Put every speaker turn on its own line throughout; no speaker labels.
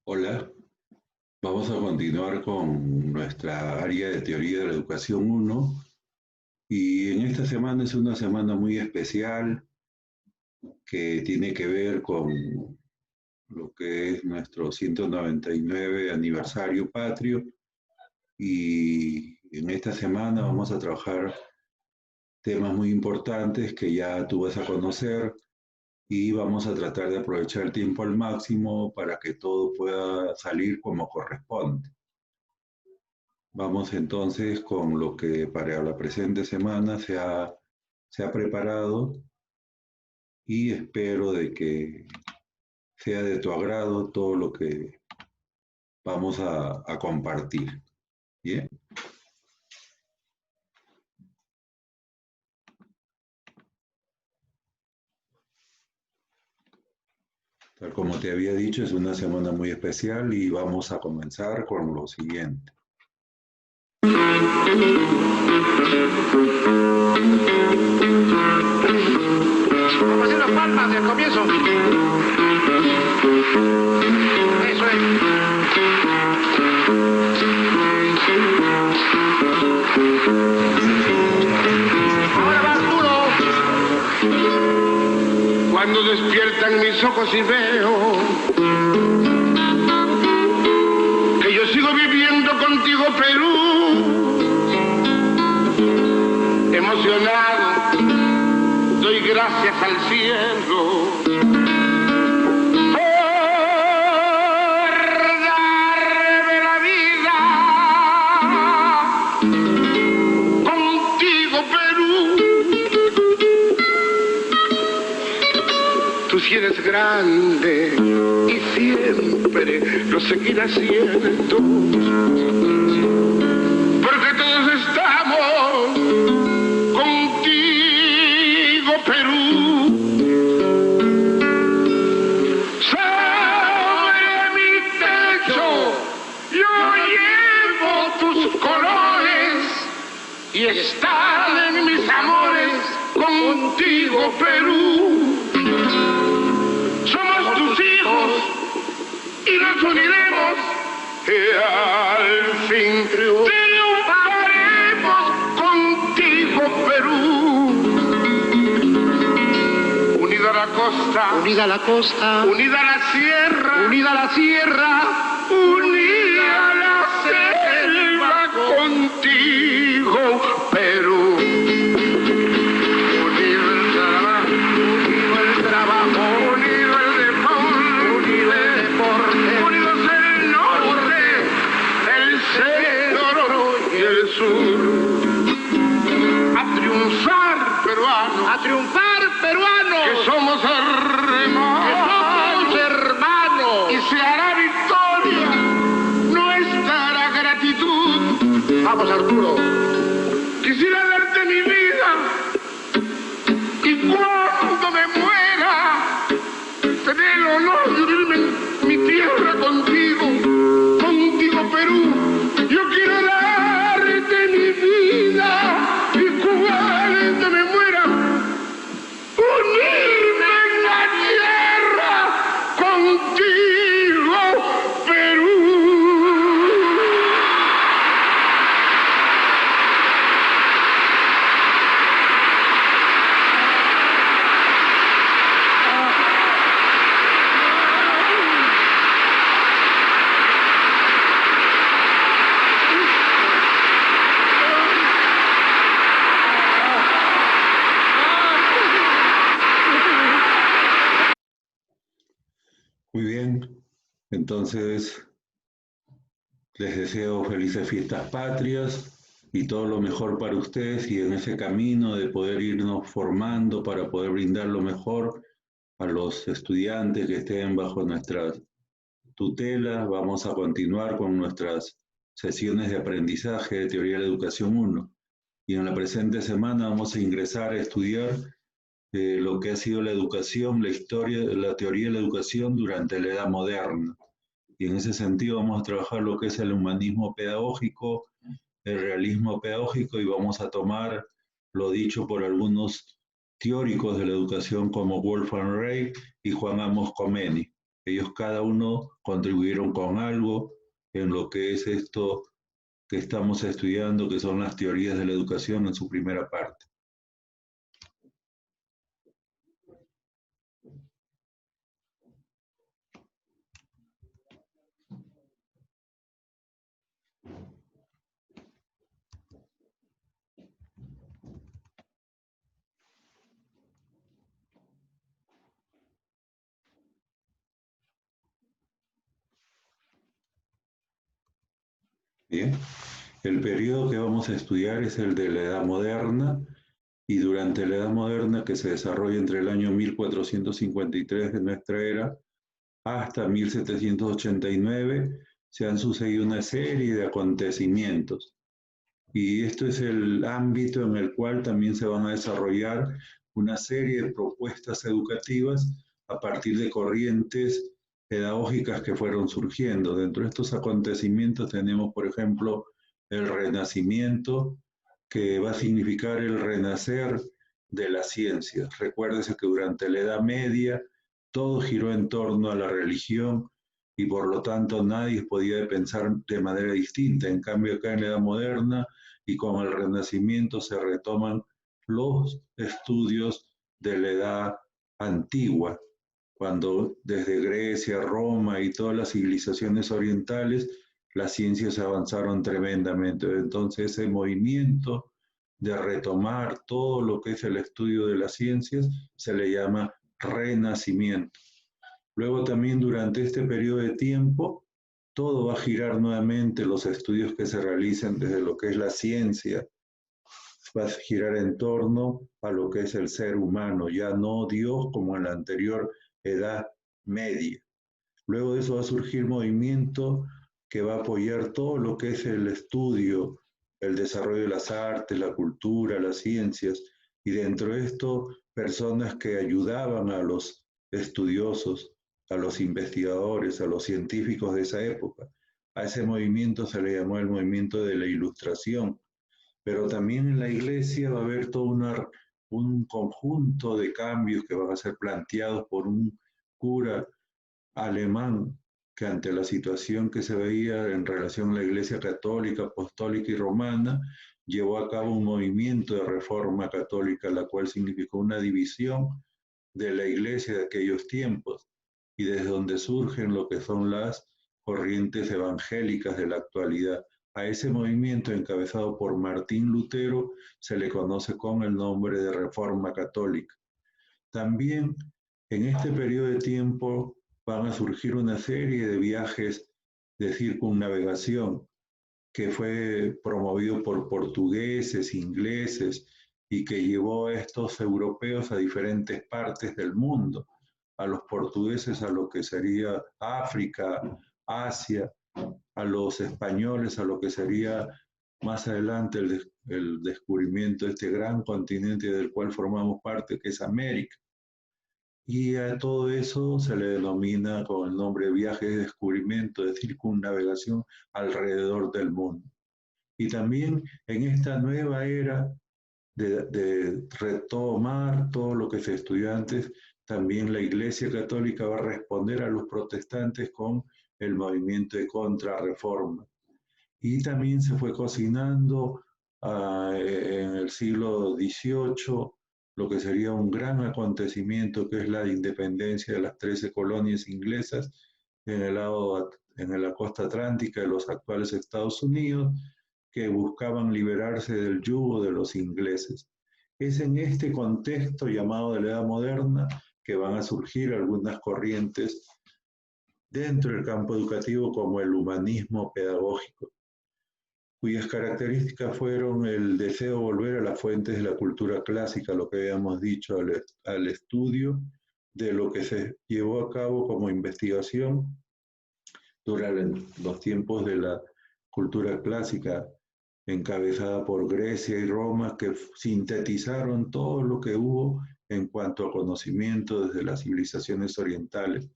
Hola, vamos a continuar con nuestra área de teoría de la educación 1 y en esta semana es una semana muy especial que tiene que ver con lo que es nuestro 199 aniversario patrio y en esta semana vamos a trabajar temas muy importantes que ya tú vas a conocer y vamos a tratar de aprovechar el tiempo al máximo para que todo pueda salir como corresponde. Vamos entonces con lo que para la presente semana se ha preparado y espero de que sea de tu agrado todo lo que vamos a compartir. ¿Bien? Tal como te había dicho, es una semana muy especial y vamos a comenzar con lo siguiente.
Vamos a hacer las palmas del comienzo. Eso es. Ahora va Arturo.
Cuando despiertan mis ojos y veo que yo sigo viviendo contigo, Perú, emocionado, doy gracias al cielo por darme la vida contigo, Perú. Tú sí eres grande y siempre lo seguirás siendo, porque todos estamos contigo, Perú. Sobre mi techo yo llevo tus colores y están en mis amores contigo, Perú. Somos tus hijos y nos uniremos y al fin triunfaremos contigo, Perú. Unida la costa,
Unida a la costa,
unida la sierra,
unida a la sierra,
unida la selva contigo, Perú. Unido el trabajo, unido el deporte, unidos el norte, el centro y el sur. A triunfar, peruanos,
a triunfar, peruanos,
que somos hermanos, y se hará victoria nuestra gratitud.
Vamos, Arturo.
Quisiera darte mi vida y cuando me muera tener el honor de vivir en mi tierra contigo, contigo, Perú. Yo quiero darte mi vida y cuando me muera unirme en la tierra contigo, Perú.
Muy bien, entonces les deseo felices fiestas patrias y todo lo mejor para ustedes y en ese camino de poder irnos formando para poder brindar lo mejor a los estudiantes que estén bajo nuestra tutela. Vamos a continuar con nuestras sesiones de aprendizaje de Teoría de la Educación 1 y en la presente semana vamos a ingresar a estudiar lo que ha sido la educación, la historia, la teoría de la educación durante la Edad Moderna. Y en ese sentido vamos a trabajar lo que es el humanismo pedagógico, el realismo pedagógico y vamos a tomar lo dicho por algunos teóricos de la educación como Wolfgang Reich y Juan Amos Khomeini. Ellos cada uno contribuyeron con algo en lo que es esto que estamos estudiando, que son las teorías de la educación en su primera parte. Bien, el periodo que vamos a estudiar es el de la Edad Moderna, y durante la Edad Moderna, que se desarrolla entre el año 1453 de nuestra era hasta 1789, se han sucedido una serie de acontecimientos. Y esto es el ámbito en el cual también se van a desarrollar una serie de propuestas educativas a partir de corrientes pedagógicas que fueron surgiendo. Dentro de estos acontecimientos tenemos, por ejemplo, el Renacimiento, que va a significar el renacer de las ciencias. Recuérdese que durante la Edad Media todo giró en torno a la religión y por lo tanto nadie podía pensar de manera distinta. En cambio, acá en la Edad Moderna y con el Renacimiento se retoman los estudios de la Edad Antigua, cuando desde Grecia, Roma y todas las civilizaciones orientales, las ciencias avanzaron tremendamente. Entonces ese movimiento de retomar todo lo que es el estudio de las ciencias se le llama renacimiento. Luego también durante este periodo de tiempo, todo va a girar nuevamente, los estudios que se realicen desde lo que es la ciencia, va a girar en torno a lo que es el ser humano, ya no Dios como en la anterior Edad Media. Luego de eso va a surgir movimiento que va a apoyar todo lo que es el estudio, el desarrollo de las artes, la cultura, las ciencias, y dentro de esto personas que ayudaban a los estudiosos, a los investigadores, a los científicos de esa época. A ese movimiento se le llamó el movimiento de la Ilustración. Pero también en la iglesia va a haber todo un conjunto de cambios que van a ser planteados por un cura alemán que ante la situación que se veía en relación a la Iglesia católica, apostólica y romana, llevó a cabo un movimiento de reforma católica, la cual significó una división de la Iglesia de aquellos tiempos, y desde donde surgen lo que son las corrientes evangélicas de la actualidad. A ese movimiento encabezado por Martín Lutero se le conoce con el nombre de Reforma Católica. También en este periodo de tiempo van a surgir una serie de viajes de circunnavegación que fue promovido por portugueses, ingleses, y que llevó a estos europeos a diferentes partes del mundo, a los portugueses a lo que sería África, Asia, a los españoles a lo que sería más adelante el descubrimiento de este gran continente del cual formamos parte, que es América. Y a todo eso se le denomina con el nombre de viaje de descubrimiento, de circunnavegación alrededor del mundo. Y también en esta nueva era de retomar todo lo que se estudió antes, también la Iglesia Católica va a responder a los protestantes con el movimiento de contrarreforma. Y también se fue cocinando en el siglo XVIII lo que sería un gran acontecimiento, que es la independencia de las 13 colonias inglesas en la costa atlántica de los actuales Estados Unidos, que buscaban liberarse del yugo de los ingleses. Es en este contexto llamado de la Edad Moderna que van a surgir algunas corrientes dentro del campo educativo como el humanismo pedagógico, cuyas características fueron el deseo de volver a las fuentes de la cultura clásica, lo que habíamos dicho, al estudio de lo que se llevó a cabo como investigación durante los tiempos de la cultura clásica, encabezada por Grecia y Roma, que sintetizaron todo lo que hubo en cuanto a conocimiento desde las civilizaciones orientales.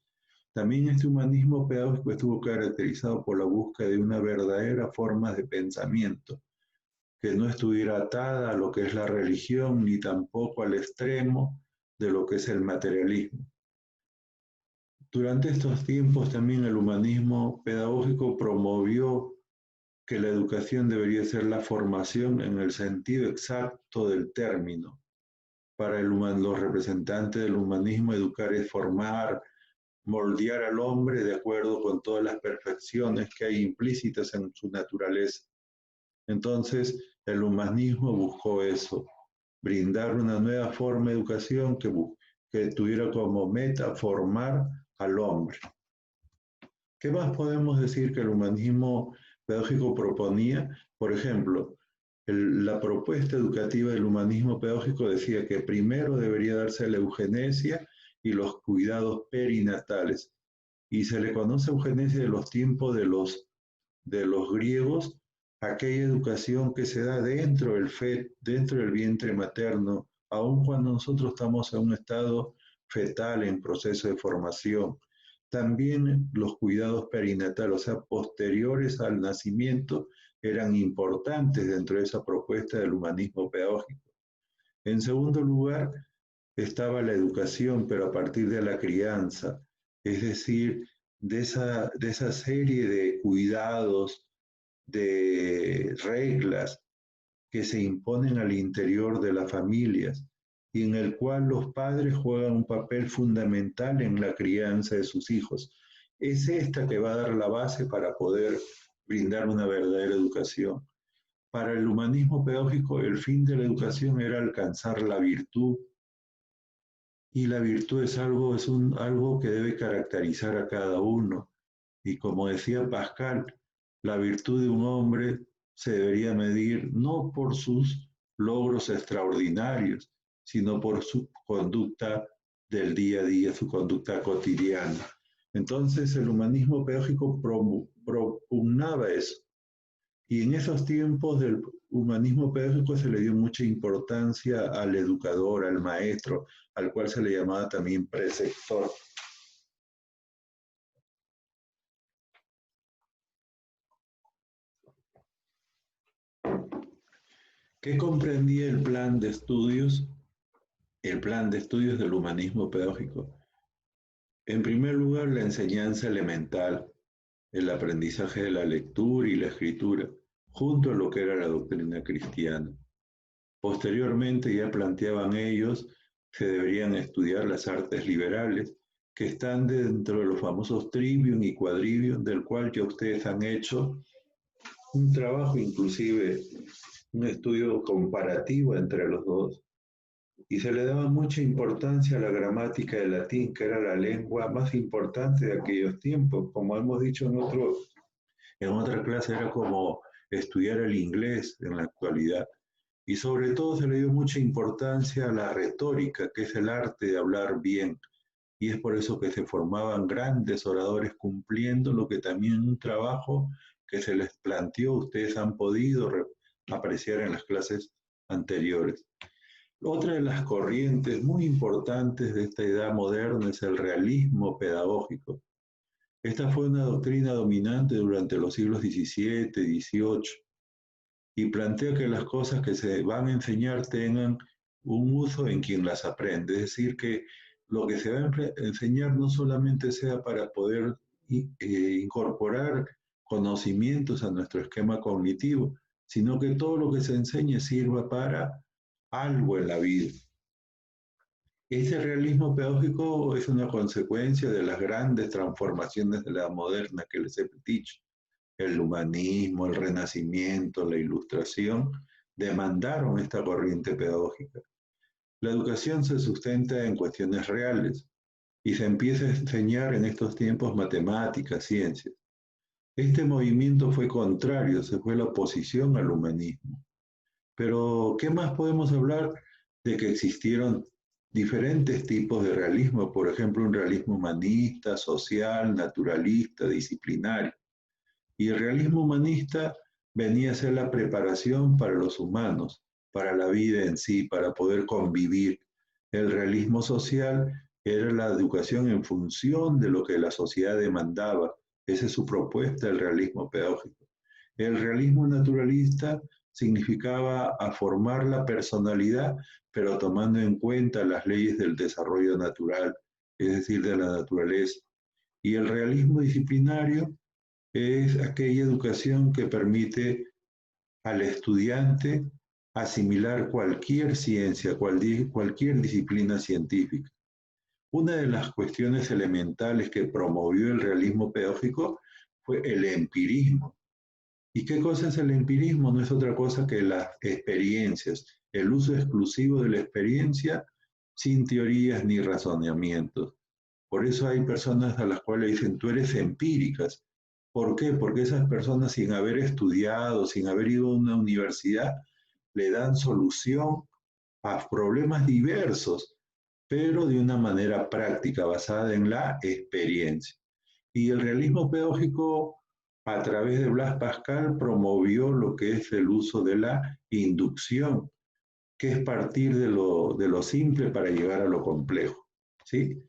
También este humanismo pedagógico estuvo caracterizado por la búsqueda de una verdadera forma de pensamiento, que no estuviera atada a lo que es la religión, ni tampoco al extremo de lo que es el materialismo. Durante estos tiempos también el humanismo pedagógico promovió que la educación debería ser la formación en el sentido exacto del término. Para los representantes del humanismo, educar es formar, moldear al hombre de acuerdo con todas las perfecciones que hay implícitas en su naturaleza. Entonces, el humanismo buscó eso, brindar una nueva forma de educación que tuviera como meta formar al hombre. ¿Qué más podemos decir que el humanismo pedagógico proponía? Por ejemplo, la propuesta educativa del humanismo pedagógico decía que primero debería darse la eugenesia y los cuidados perinatales. Y se le conoce eugenesia de los tiempos de los griegos, aquella educación que se da dentro del vientre materno, aun cuando nosotros estamos en un estado fetal en proceso de formación. También los cuidados perinatales, o sea, posteriores al nacimiento, eran importantes dentro de esa propuesta del humanismo pedagógico. En segundo lugar, estaba la educación, pero a partir de la crianza, es decir, de esa serie de cuidados, de reglas que se imponen al interior de las familias y en el cual los padres juegan un papel fundamental en la crianza de sus hijos. Es esta que va a dar la base para poder brindar una verdadera educación. Para el humanismo pedagógico, el fin de la educación era alcanzar la virtud, y la virtud es algo que debe caracterizar a cada uno. Y como decía Pascal, la virtud de un hombre se debería medir no por sus logros extraordinarios, sino por su conducta del día a día, su conducta cotidiana. Entonces el humanismo pedagógico propugnaba eso. Y en esos tiempos del humanismo pedagógico se le dio mucha importancia al educador, al maestro, al cual se le llamaba también preceptor. ¿Qué comprendía el plan de estudios? El plan de estudios del humanismo pedagógico. En primer lugar, la enseñanza elemental, el aprendizaje de la lectura y la escritura, junto a lo que era la doctrina cristiana. Posteriormente ya planteaban ellos que deberían estudiar las artes liberales, que están dentro de los famosos trivium y quadrivium, del cual ya ustedes han hecho un trabajo, inclusive un estudio comparativo entre los dos. Y se le daba mucha importancia a la gramática del latín, que era la lengua más importante de aquellos tiempos. Como hemos dicho en otra clase, era como estudiar el inglés en la actualidad. Y sobre todo se le dio mucha importancia a la retórica, que es el arte de hablar bien. Y es por eso que se formaban grandes oradores cumpliendo lo que también un trabajo que se les planteó, ustedes han podido apreciar en las clases anteriores. Otra de las corrientes muy importantes de esta edad moderna es el realismo pedagógico. Esta fue una doctrina dominante durante los siglos XVII, XVIII, y plantea que las cosas que se van a enseñar tengan un uso en quien las aprende. Es decir, que lo que se va a enseñar no solamente sea para poder incorporar conocimientos a nuestro esquema cognitivo, sino que todo lo que se enseñe sirva para algo en la vida. Ese realismo pedagógico es una consecuencia de las grandes transformaciones de la edad moderna que les he dicho. El humanismo, el renacimiento, la ilustración demandaron esta corriente pedagógica. La educación se sustenta en cuestiones reales y se empieza a enseñar en estos tiempos matemáticas, ciencias. Este movimiento fue contrario, se fue la oposición al humanismo. Pero, ¿qué más podemos hablar de que existieron diferentes tipos de realismo? Por ejemplo, un realismo humanista, social, naturalista, disciplinario. Y el realismo humanista venía a ser la preparación para los humanos, para la vida en sí, para poder convivir. El realismo social era la educación en función de lo que la sociedad demandaba. Esa es su propuesta, el realismo pedagógico. El realismo naturalista significaba a formar la personalidad, pero tomando en cuenta las leyes del desarrollo natural, es decir, de la naturaleza. Y el realismo disciplinario es aquella educación que permite al estudiante asimilar cualquier ciencia, cualquier disciplina científica. Una de las cuestiones elementales que promovió el realismo pedagógico fue el empirismo. ¿Y qué cosa es el empirismo? No es otra cosa que las experiencias, el uso exclusivo de la experiencia sin teorías ni razonamientos. Por eso hay personas a las cuales dicen, tú eres empíricas. ¿Por qué? Porque esas personas sin haber estudiado, sin haber ido a una universidad, le dan solución a problemas diversos, pero de una manera práctica, basada en la experiencia. Y el realismo pedagógico, a través de Blas Pascal, promovió lo que es el uso de la inducción, que es partir de lo simple para llegar a lo complejo, ¿sí?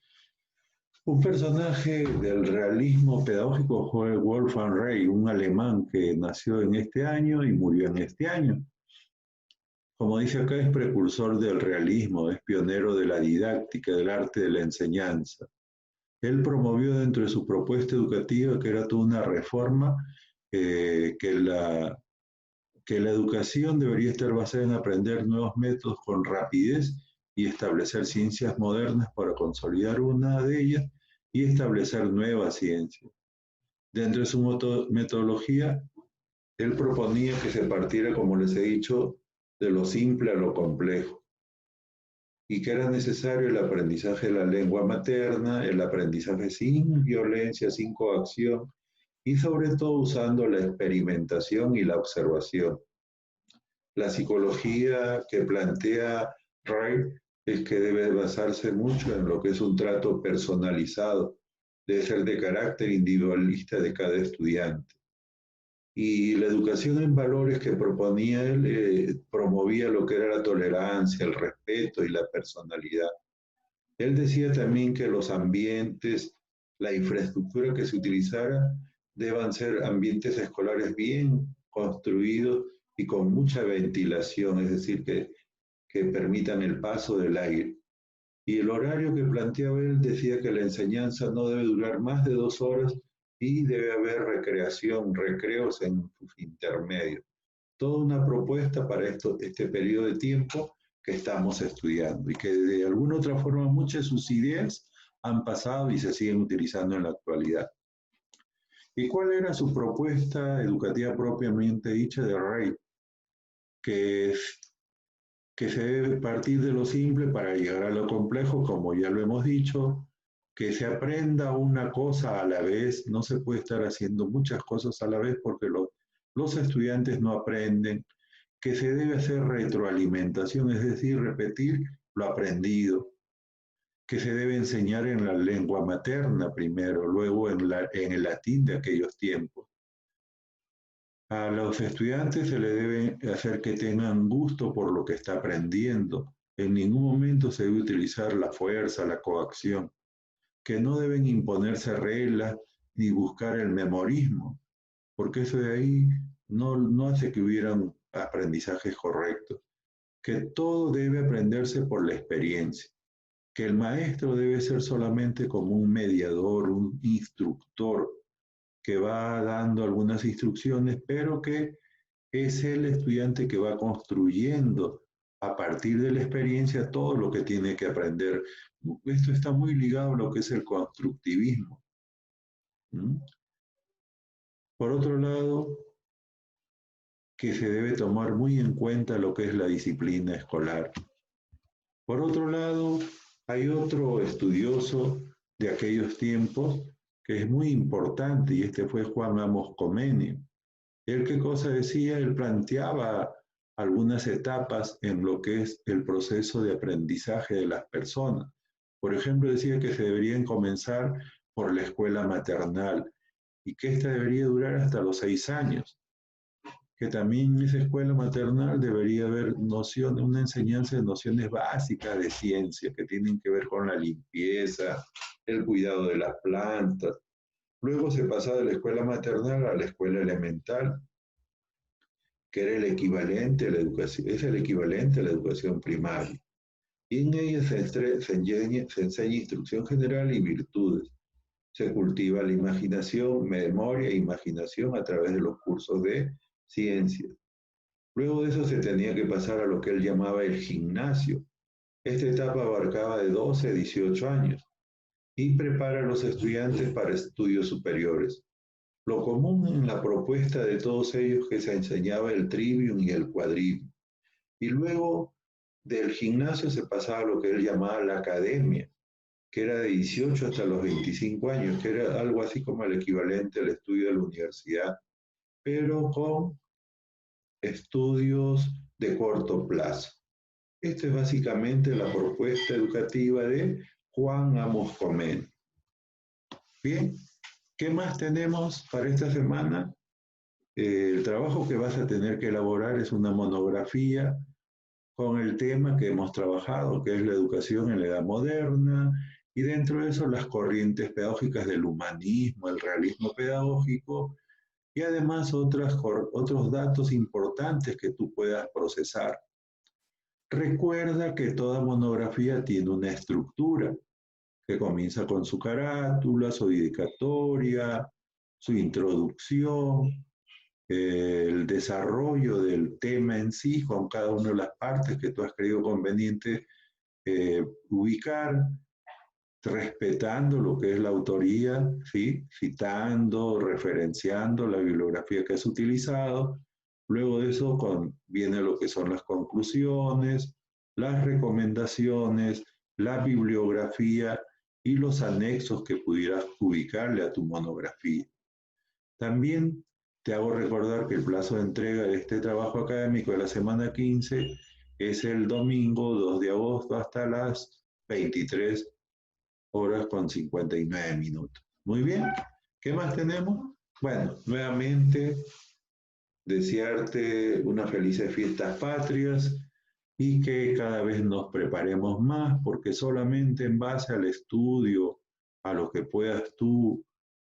Un personaje del realismo pedagógico fue Wolfgang Rey, un alemán que nació en este año y murió en este año. Como dice acá, es precursor del realismo, es pionero de la didáctica, del arte de la enseñanza. Él promovió dentro de su propuesta educativa, que era toda una reforma, que la educación debería estar basada en aprender nuevos métodos con rapidez y establecer ciencias modernas para consolidar una de ellas y establecer nuevas ciencias. Dentro de su metodología, él proponía que se partiera, como les he dicho, de lo simple a lo complejo, y que era necesario el aprendizaje de la lengua materna, el aprendizaje sin violencia, sin coacción, y sobre todo usando la experimentación y la observación. La psicología que plantea Ray es que debe basarse mucho en lo que es un trato personalizado, debe ser de carácter individualista de cada estudiante. Y la educación en valores que proponía él promovía lo que era la tolerancia, el respeto y la personalidad. Él decía también que los ambientes, la infraestructura que se utilizara, deban ser ambientes escolares bien construidos y con mucha ventilación, es decir, que permitan el paso del aire. Y el horario que planteaba él decía que la enseñanza no debe durar más de 2 horas y debe haber recreación, recreos en sus intermedios. Toda una propuesta para este periodo de tiempo que estamos estudiando y que de alguna otra forma muchas de sus ideas han pasado y se siguen utilizando en la actualidad. ¿Y cuál era su propuesta educativa propiamente dicha de Rey? Que se debe partir de lo simple para llegar a lo complejo, como ya lo hemos dicho, que se aprenda una cosa a la vez, no se puede estar haciendo muchas cosas a la vez porque los estudiantes no aprenden, que se debe hacer retroalimentación, es decir, repetir lo aprendido, que se debe enseñar en la lengua materna primero, luego en el latín de aquellos tiempos. A los estudiantes se les debe hacer que tengan gusto por lo que está aprendiendo. En ningún momento se debe utilizar la fuerza, la coacción, que no deben imponerse reglas ni buscar el memorismo, porque eso de ahí no hace que hubieran aprendizajes correctos. Que todo debe aprenderse por la experiencia, que el maestro debe ser solamente como un mediador, un instructor, que va dando algunas instrucciones, pero que es el estudiante que va construyendo a partir de la experiencia todo lo que tiene que aprender. Esto está muy ligado a lo que es el constructivismo. Por otro lado, que se debe tomar muy en cuenta lo que es la disciplina escolar. Por otro lado, hay otro estudioso de aquellos tiempos que es muy importante, y este fue Juan Amos Comenio. Él, ¿qué cosa decía? Él planteaba algunas etapas en lo que es el proceso de aprendizaje de las personas. Por ejemplo, decía que se deberían comenzar por la escuela maternal y que esta debería durar hasta los 6 años. Que también en esa escuela maternal debería haber nociones, una enseñanza de nociones básicas de ciencia que tienen que ver con la limpieza, el cuidado de las plantas. Luego se pasa de la escuela maternal a la escuela elemental, que era el equivalente a la educación, es el equivalente a la educación primaria. Y en ella se enseña instrucción general y virtudes. se cultiva la imaginación, memoria e imaginación a través de los cursos de ciencias. Luego de eso se tenía que pasar a lo que él llamaba el gimnasio. Esta etapa abarcaba de 12 a 18 años y prepara a los estudiantes para estudios superiores. Lo común en la propuesta de todos ellos que se enseñaba el trivium y el quadrivium. Y luego del gimnasio se pasaba a lo que él llamaba la academia, que era de 18 hasta los 25 años, que era algo así como el equivalente al estudio de la universidad, pero con estudios de corto plazo. Esta es básicamente la propuesta educativa de Juan Amos Comén. Bien, ¿qué más tenemos para esta semana? El trabajo que vas a tener que elaborar es una monografía con el tema que hemos trabajado, que es la educación en la edad moderna, y dentro de eso las corrientes pedagógicas del humanismo, el realismo pedagógico, y además otros datos importantes que tú puedas procesar. Recuerda que toda monografía tiene una estructura que comienza con su carátula, su dedicatoria, su introducción, el desarrollo del tema en sí, con cada una de las partes que tú has creído conveniente ubicar, respetando lo que es la autoría, ¿sí? Citando, referenciando la bibliografía que has utilizado. Luego de eso viene lo que son las conclusiones, las recomendaciones, la bibliografía y los anexos que pudieras ubicarle a tu monografía. También te hago recordar que el plazo de entrega de este trabajo académico de la semana 15 es el domingo 2 de agosto hasta las 23 horas con 59 minutos. Muy bien, ¿qué más tenemos? Bueno, nuevamente desearte unas felices fiestas patrias y que cada vez nos preparemos más, porque solamente en base al estudio, a lo que puedas tú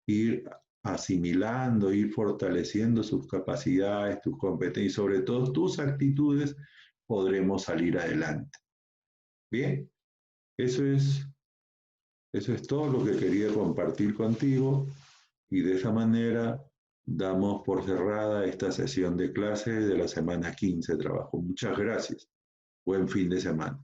ir asimilando, ir fortaleciendo sus capacidades, tus competencias y sobre todo tus actitudes, podremos salir adelante. Bien, eso es todo lo que quería compartir contigo y de esa manera damos por cerrada esta sesión de clase de la semana 15 de trabajo. Muchas gracias. Buen fin de semana.